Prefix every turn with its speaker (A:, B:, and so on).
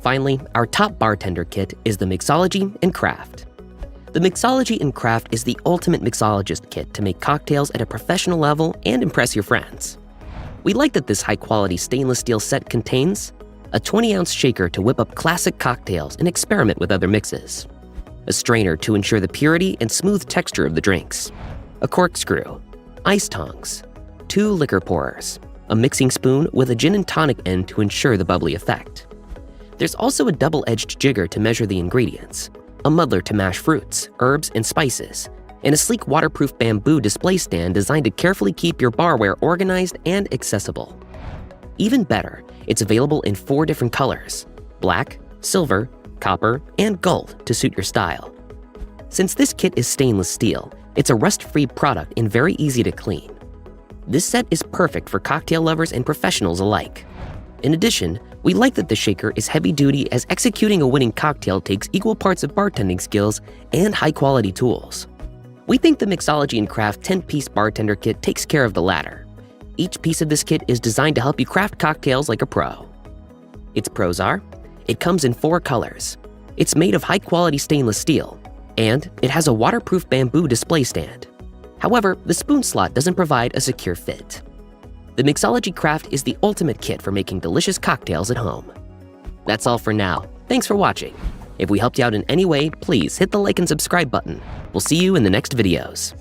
A: Finally, our top bartender kit is the Mixology and Craft. The Mixology and Craft is the ultimate mixologist kit to make cocktails at a professional level and impress your friends. We like that this high-quality stainless steel set contains a 20-ounce shaker to whip up classic cocktails and experiment with other mixes, a strainer to ensure the purity and smooth texture of the drinks, a corkscrew, ice tongs, 2 liquor pourers, a mixing spoon with a gin and tonic end to ensure the bubbly effect. There's also a double-edged jigger to measure the ingredients, a muddler to mash fruits, herbs, and spices, and a sleek waterproof bamboo display stand designed to carefully keep your barware organized and accessible. Even better, it's available in 4 different colors: black, silver, copper, and gold to suit your style. Since this kit is stainless steel, it's a rust-free product and very easy to clean. This set is perfect for cocktail lovers and professionals alike. In addition, we like that the shaker is heavy-duty, as executing a winning cocktail takes equal parts of bartending skills and high-quality tools. We think the Mixology and Craft 10-piece bartender kit takes care of the latter. Each piece of this kit is designed to help you craft cocktails like a pro. Its pros are: it comes in 4 colors, it's made of high-quality stainless steel, and it has a waterproof bamboo display stand. However, the spoon slot doesn't provide a secure fit. The Mixology Craft is the ultimate kit for making delicious cocktails at home. That's all for now. Thanks for watching. If we helped you out in any way, please hit the like and subscribe button. We'll see you in the next videos.